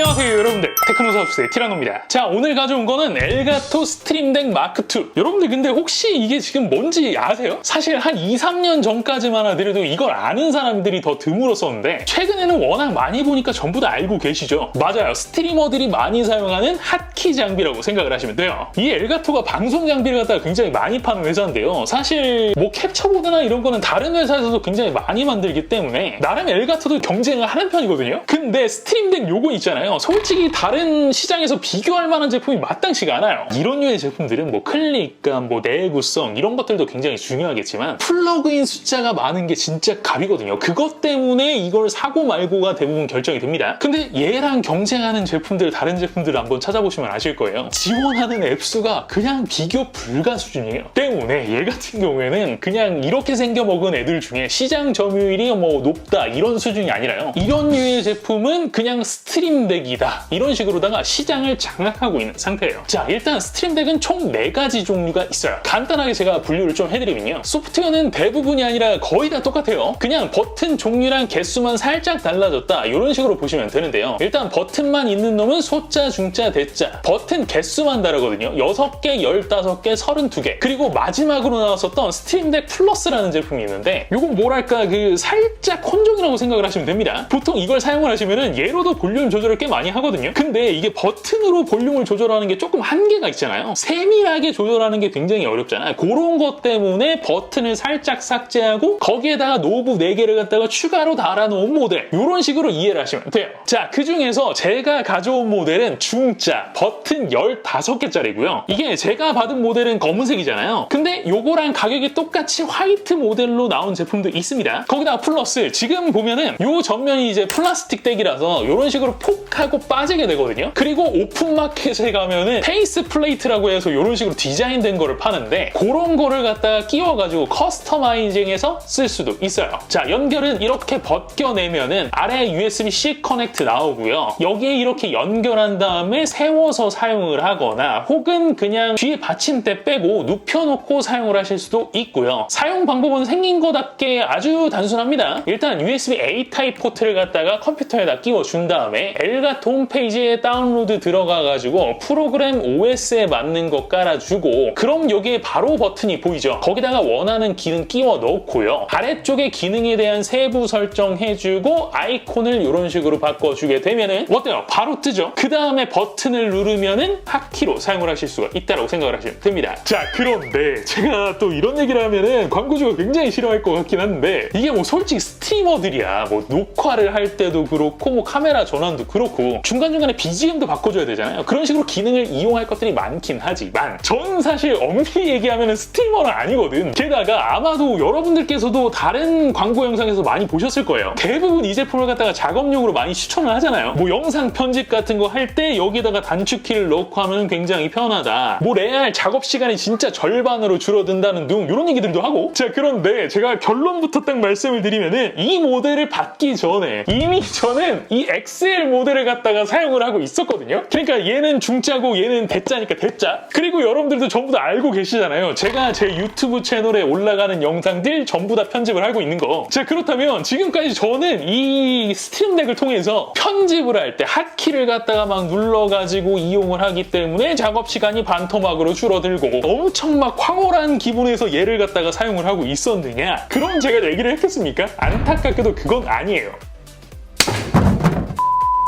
안녕하세요 여러분들, 테크노사우스의 티라노입니다. 자, 오늘 가져온 거는 엘가토 스트림덱 마크2. 여러분들 근데 혹시 이게 지금 뭔지 아세요? 사실 한 2-3년 전까지만 하더라도 이걸 아는 사람들이 더 드물었었는데 최근에는 워낙 많이 보니까 전부 다 알고 계시죠? 맞아요, 스트리머들이 많이 사용하는 핫키 장비라고 생각을 하시면 돼요. 이 엘가토가 방송 장비를 갖다가 굉장히 많이 파는 회사인데요. 사실 뭐 캡처보드나 이런 거는 다른 회사에서도 굉장히 많이 만들기 때문에 나름 엘가토도 경쟁을 하는 편이거든요. 근데 스트림덱 요거 있잖아요, 솔직히 다른 시장에서 비교할 만한 제품이 마땅치가 않아요. 이런 류의 제품들은 뭐 클릭감, 뭐 내구성 이런 것들도 굉장히 중요하겠지만 플러그인 숫자가 많은 게 진짜 갑이거든요. 그것 때문에 이걸 사고 말고가 대부분 결정이 됩니다. 근데 얘랑 경쟁하는 제품들, 다른 제품들을 한번 찾아보시면 아실 거예요. 지원하는 앱 수가 그냥 비교 불가 수준이에요. 때문에 얘 같은 경우에는 그냥 이렇게 생겨 먹은 애들 중에 시장 점유율이 뭐 높다 이런 수준이 아니라요. 이런 류의 제품은 그냥 스트림덱이다 이런 식으로다가 시장을 장악하고 있는 상태예요. 자, 일단 스트림덱은 총 4가지 종류가 있어요. 간단하게 제가 분류를 좀 해드리면요, 소프트웨어는 대부분이 아니라 거의 다 똑같아요. 그냥 버튼 종류랑 개수만 살짝 달라졌다 이런 식으로 보시면 되는데요. 일단 버튼만 있는 놈은 소자, 중자, 대자. 버튼 개수만 다르거든요. 6개, 15개, 32개. 그리고 마지막으로 나왔었던 스트림덱 플러스라는 제품이 있는데 이건 뭐랄까 살짝 혼종이라고 생각을 하시면 됩니다. 보통 이걸 사용을 하시면은 얘로도 볼륨 조절을 꽤 많이 하거든요. 근데 이게 버튼으로 볼륨을 조절하는 게 조금 한계가 있잖아요. 세밀하게 조절하는 게 굉장히 어렵잖아요. 그런 것 때문에 버튼을 살짝 삭제하고 거기에다가 노브 4개를 갖다가 추가로 달아놓은 모델, 이런 식으로 이해를 하시면 돼요. 자, 그 중에서 제가 가져온 모델은 중자, 버튼 15개짜리고요. 이게 제가 받은 모델은 검은색이잖아요. 근데 요거랑 가격이 똑같이 화이트 모델로 나온 제품도 있습니다. 거기다가 플러스, 지금 보면은 요 전면이 이제 플라스틱 덱이라서 이런 식으로 폭 하고 빠지게 되거든요. 그리고 오픈마켓에 가면은 페이스 플레이트라고 해서 이런 식으로 디자인된 거를 파는데 그런 거를 갖다가 끼워가지고 커스터마이징해서 쓸 수도 있어요. 자, 연결은 이렇게 벗겨내면은 아래 USB-C 커넥트 나오고요. 여기에 이렇게 연결한 다음에 세워서 사용을 하거나 혹은 그냥 뒤에 받침대 빼고 눕혀놓고 사용을 하실 수도 있고요. 사용 방법은 생긴 거답게 아주 단순합니다. 일단 USB-A 타입 포트를 갖다가 컴퓨터에다 끼워준 다음에 엘가토 홈페이지에 다운로드 들어가가지고 프로그램 OS에 맞는 거 깔아주고, 그럼 여기에 바로 버튼이 보이죠. 거기다가 원하는 기능 끼워 넣고요. 아래쪽에 기능에 대한 세부 설정해주고 아이콘을 이런 식으로 바꿔주게 되면은 어때요? 바로 뜨죠? 그 다음에 버튼을 누르면은 핫키로 사용을 하실 수가 있다고 생각을 하시면 됩니다. 자, 그런데 제가 또 이런 얘기를 하면은 광고주가 굉장히 싫어할 것 같긴 한데, 이게 뭐 솔직히 스트리머들이야 뭐 녹화를 할 때도 그렇고 뭐 카메라 전환도 그렇고 중간중간에 BGM도 바꿔줘야 되잖아요. 그런 식으로 기능을 이용할 것들이 많긴 하지만 전 사실 엄밀히 얘기하면 스트리머는 아니거든. 게다가 아마도 여러분들께서도 다른 광고 영상에서 많이 보셨을 거예요. 대부분 이 제품을 갖다가 작업용으로 많이 추천을 하잖아요. 뭐 영상 편집 같은 거 할 때 여기다가 단축키를 넣고 하면 굉장히 편하다, 뭐 레알 작업 시간이 진짜 절반으로 줄어든다는 등 이런 얘기들도 하고. 자, 그런데 제가 결론부터 딱 말씀을 드리면은 이 모델을 받기 전에 이미 저는 이 XL 모델을 갖다가 사용을 하고 있었거든요. 그러니까 얘는 중자고 얘는 대자니까 대자. 그리고 여러분들도 전부 다 알고 계시잖아요. 제가 제 유튜브 채널에 올라가는 영상들 전부 다 편집을 하고 있는 거. 자, 그렇다면 지금까지 저는 이 스트림덱을 통해서 편집을 할 때 핫키를 갖다가 막 눌러가지고 이용을 하기 때문에 작업 시간이 반토막으로 줄어들고 엄청 막 황홀한 기분에서 얘를 갖다가 사용을 하고 있었느냐? 그럼 제가 얘기를 했겠습니까? 안타깝게도 그건 아니에요.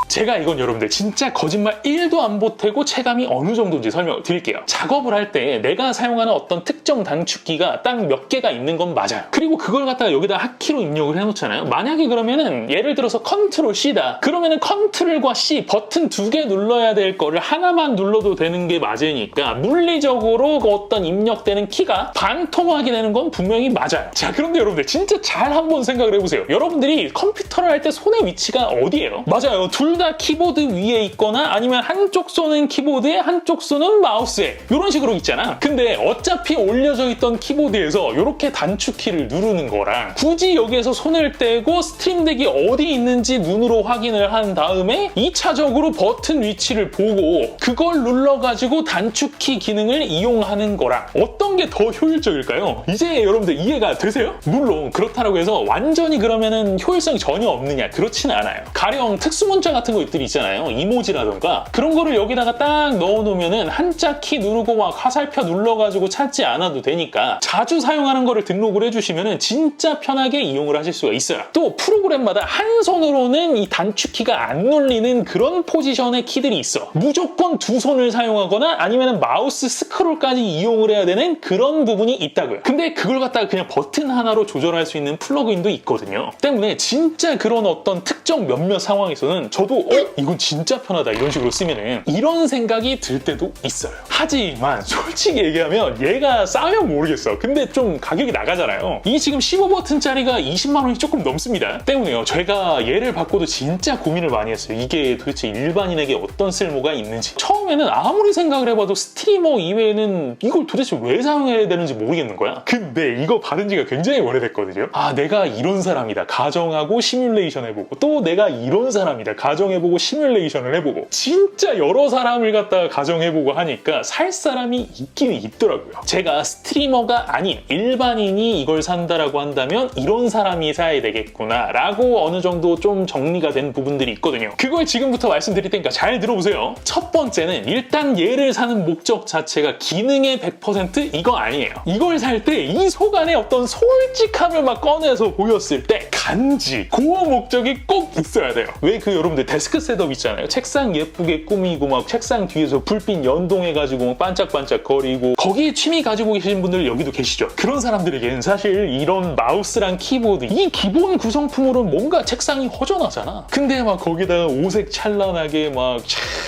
제가 이건 여러분들 진짜 거짓말 1도 안 보태고 체감이 어느 정도인지 설명을 드릴게요. 작업을 할 때 내가 사용하는 어떤 특정 단축키가 딱 몇 개가 있는 건 맞아요. 그리고 그걸 갖다가 여기다 핫키로 입력을 해놓잖아요. 만약에 그러면은 예를 들어서 컨트롤 C다. 그러면은 컨트롤과 C 버튼 2개 눌러야 될 거를 하나만 눌러도 되는 게 맞으니까 물리적으로 어떤 입력되는 키가 반토막이 되는 건 분명히 맞아요. 자, 그런데 여러분들 진짜 잘 한번 생각을 해보세요. 여러분들이 컴퓨터를 할 때 손의 위치가 어디예요? 맞아요. 둘 다 키보드 위에 있거나 아니면 한쪽 손은 키보드에 한쪽 손은 마우스에 이런 식으로 있잖아. 근데 어차피 올려져 있던 키보드에서 이렇게 단축키를 누르는 거랑 굳이 여기에서 손을 떼고 스트림덱이 어디 있는지 눈으로 확인을 한 다음에 2차적으로 버튼 위치를 보고 그걸 눌러가지고 단축키 기능을 이용하는 거랑 어떤 게 더 효율적일까요? 이제 여러분들 이해가 되세요? 물론 그렇다고 해서 완전히 그러면은 효율성이 전혀 없느냐? 그렇지는 않아요. 가령 특수문자 같은 같은 것들이 있잖아요. 이모지라던가 그런 거를 여기다가 딱 넣어놓으면은 한자 키 누르고 막 화살표 눌러가지고 찾지 않아도 되니까 자주 사용하는 거를 등록을 해주시면은 진짜 편하게 이용을 하실 수가 있어요. 또 프로그램마다 한 손으로는 이 단축키가 안 눌리는 그런 포지션의 키들이 있어. 무조건 두 손을 사용하거나 아니면 마우스 스크롤까지 이용을 해야 되는 그런 부분이 있다고요. 근데 그걸 갖다가 그냥 버튼 하나로 조절할 수 있는 플러그인도 있거든요. 때문에 진짜 그런 어떤 특정 몇몇 상황에서는 저도 이건 진짜 편하다 이런 식으로 쓰면은 이런 생각이 들 때도 있어요. 하지만 솔직히 얘기하면 얘가 싸면 모르겠어. 근데 좀 가격이 나가잖아요. 이 지금 15버튼짜리가 20만 원이 조금 넘습니다. 때문에요. 제가 얘를 받고도 진짜 고민을 많이 했어요. 이게 도대체 일반인에게 어떤 쓸모가 있는지. 처음에는 아무리 생각을 해봐도 스트리머 이외에는 이걸 도대체 왜 사용해야 되는지 모르겠는 거야. 근데 이거 받은 지가 굉장히 오래됐거든요. 아, 내가 이런 사람이다. 가정하고 시뮬레이션 해보고 또 내가 이런 사람이다. 가정해보고 시뮬레이션을 해보고 진짜 여러 사람을 갖다가 가정해보고 하니까 살 사람이 있기는 있더라고요. 제가 스트리머가 아닌 일반인이 이걸 산다라고 한다면 이런 사람이 사야 되겠구나 라고 어느 정도 좀 정리가 된 부분들이 있거든요. 그걸 지금부터 말씀드릴 테니까 잘 들어보세요. 첫 번째는 일단 얘를 사는 목적 자체가 기능의 100% 이거 아니에요. 이걸 살 때 이 속안에 어떤 솔직함을 막 꺼내서 보였을 때 간지 그 목적이 꼭 있어야 돼요. 왜 그 여러분들 데스크 셋업 있잖아요. 책상 예쁘게 꾸미고 막 책상 뒤에서 불빛 연동해가지고 반짝반짝 거리고 거기에 취미 가지고 계신 분들 여기도 계시죠. 그런 사람들에게는 사실 이런 마우스랑 키보드 이 기본 구성품으로는 뭔가 책상이 허전하잖아. 근데 막 거기다가 오색 찬란하게 막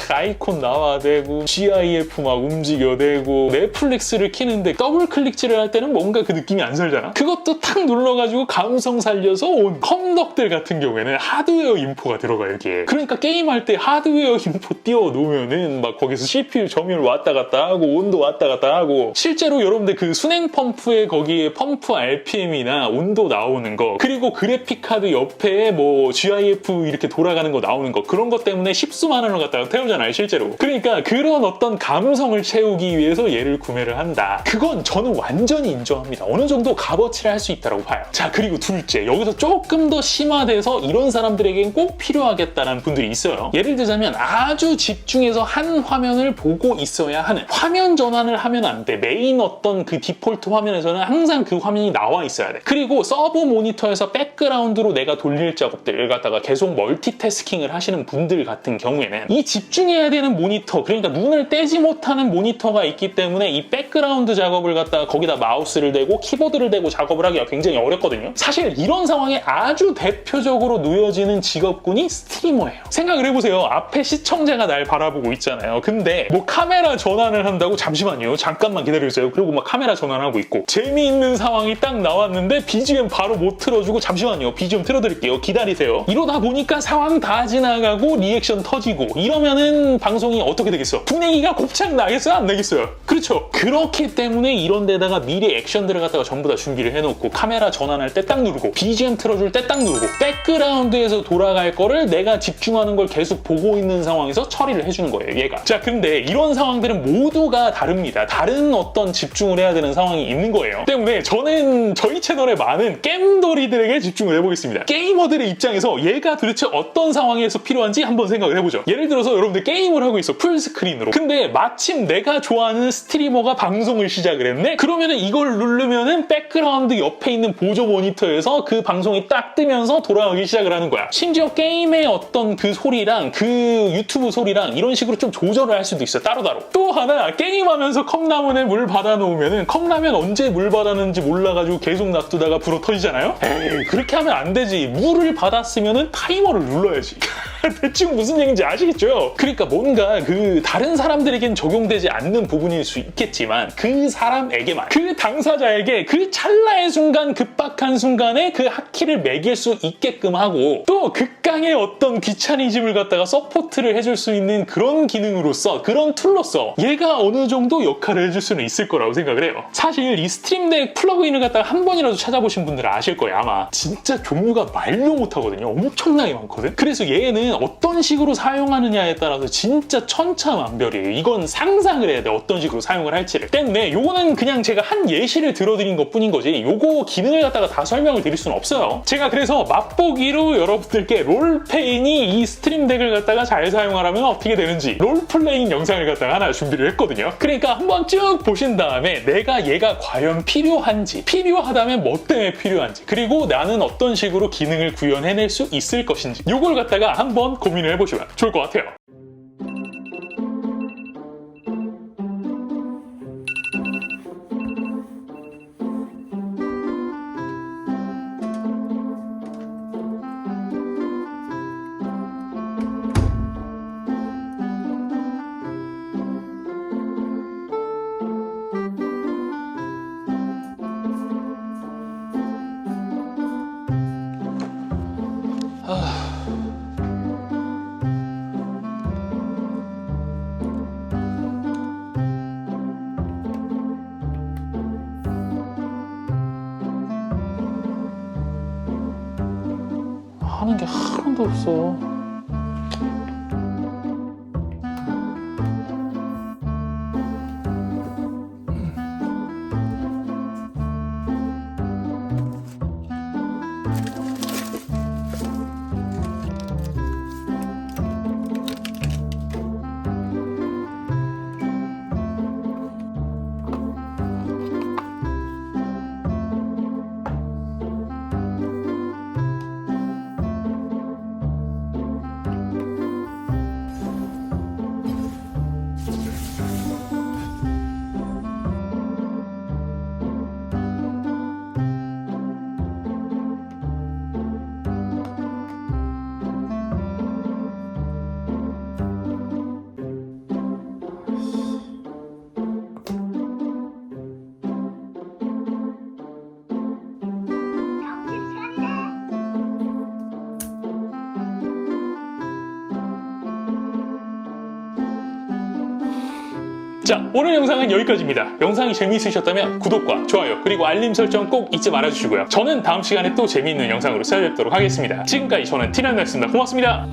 아이콘 나와대고 GIF 막 움직여대고 넷플릭스를 키는데 더블 클릭질을 할 때는 뭔가 그 느낌이 안 살잖아. 그것도 탁 눌러가지고 감성 살려서 온 컴덕들 같은 경우에는 하드웨어 인포가 들어가 여기에. 그러니까 게임할 때 하드웨어 인포 띄워 놓으면은 막 거기서 CPU 점유율 왔다 갔다 하고 온도 왔다 갔다 하고 실제로 여러분들 그 순행 펌프에 거기에 펌프 RPM이나 온도 나오는 거 그리고 그래픽 카드 옆에 뭐 GIF 이렇게 돌아가는 거 나오는 거 그런 것 때문에 십수만 원을 갖다가 태우잖아요 실제로. 그러니까 그런 어떤 감성을 채우기 위해서 얘를 구매를 한다. 그건 저는 완전히 인정합니다. 어느 정도 값어치를 할 수 있다고 봐요. 자, 그리고 둘째, 여기서 조금 더 심화돼서 이런 사람들에겐 꼭 필요하겠다는 분들이 있어요. 예를 들자면 아주 집중해서 한 화면을 보고 있어야 하는, 화면 전환을 하면 안 돼. 메인 어떤 그 디폴트 화면에서는 항상 그 화면이 나와 있어야 돼. 그리고 서브 모니터에서 백그라운드로 내가 돌릴 작업들을 갖다가 계속 멀티태스킹을 하시는 분들 같은 경우에는 이 집중해야 되는 모니터, 그러니까 눈을 떼지 못하는 모니터가 있기 때문에 이 백그라운드 작업을 갖다가 거기다 마우스를 대고 키보드를 대고 작업을 하기가 굉장히 어렵거든요. 사실 이런 상황에 아주 대표적으로 놓여지는 직업군이 스트리머예요. 생각을 해보세요. 앞에 시청자가 날 바라보고 있잖아요. 근데 뭐 카메라 전환을 한다고 잠시만요. 잠깐만 기다려주세요. 그리고 막 카메라 전환하고 있고 재미있는 상황이 딱 나왔는데 BGM 바로 못 틀어주고 잠시만요. BGM 틀어드릴게요. 기다리세요. 이러다 보니까 상황 다 지나가고 리액션 터지고 이러면은 방송이 어떻게 되겠어? 분위기가 곱창 나겠어요? 안 나겠어요? 그렇죠. 그렇기 때문에 이런 데다가 미리 액션들을 갖다가 전부 다 준비를 해놓고 카메라 전환할 때 딱 누르고 BGM 틀어줄 때 딱 누르고 백그라운드에서 돌아갈 거를 내가 집중하는 걸 계속 보고 있는 상황에서 처리를 해주는 거예요, 얘가. 자, 근데 이런 상황들은 모두가 다릅니다. 다른 어떤 집중을 해야 되는 상황이 있는 거예요. 때문에 저는 저희 채널에 많은 겜돌이들에게 집중을 해보겠습니다. 게이머들의 입장에서 얘가 도대체 어떤 상황에서 필요한지 한번 생각을 해보죠. 예를 들어서 여러분들 게임을 하고 있어, 풀스크린으로. 근데 마침 내가 좋아하는 스트리머가 방송을 시작을 했네? 그러면은 이걸 누르면은 백그라운드 옆에 있는 보조 모니터에서 그 방송이 딱 뜨면서 돌아가기 시작을 하는 거야. 심지어 게임의 어떤 그 소리랑 그 유튜브 소리랑 이런 식으로 좀 조절을 할 수도 있어, 따로따로. 또 하나, 게임하면서 컵라면에 물 받아놓으면은 컵라면 언제 물 받았는지 몰라가지고 계속 놔두다가 불어 터지잖아요? 에이, 그렇게 하면 안 되지. 물을 받았으면은 타이머를 눌러야지. 대충 무슨 얘기인지 아시겠죠? 그러니까 뭔가 그 다른 사람들에겐 적용되지 않는 부분일 수 있겠지만 그 사람에게만, 그 당사자에게 그 찰나의 순간, 급박한 순간에 그 핫키를 매길 수 있게끔 하고 또 극강의 어떤 귀차니즘을 갖다가 서포트를 해줄 수 있는 그런 기능으로서, 그런 툴로서 얘가 어느 정도 역할을 해줄 수는 있을 거라고 생각을 해요. 사실 이 스트림덱 플러그인을 갖다가 한 번이라도 찾아보신 분들은 아실 거예요. 아마 진짜 종류가 말도 못하거든요. 엄청나게 많거든. 그래서 얘는 어떤 식으로 사용하느냐에 따라서 진짜 천차만별이에요. 이건 상상을 해야 돼, 어떤 식으로 사용을 할지를. 때문에 요거는 그냥 제가 한 예시를 들어드린 것 뿐인 거지 요거 기능을 갖다가 다 설명을 드릴 수는 없어요. 있어요. 제가 그래서 맛보기로 여러분들께 롤페인이 이 스트림덱을 갖다가 잘 사용하려면 어떻게 되는지 롤플레잉 영상을 갖다가 하나 준비를 했거든요. 그러니까 한번 쭉 보신 다음에 내가 얘가 과연 필요한지, 필요하다면 뭐 때문에 필요한지, 그리고 나는 어떤 식으로 기능을 구현해낼 수 있을 것인지 요걸 갖다가 한번 고민을 해보시면 좋을 것 같아요. 하는 게 하나도 없어. 자, 오늘 영상은 여기까지입니다. 영상이 재미있으셨다면 구독과 좋아요 그리고 알림 설정 꼭 잊지 말아주시고요. 저는 다음 시간에 또 재미있는 영상으로 찾아뵙도록 하겠습니다. 지금까지 저는 티란이었습니다. 고맙습니다.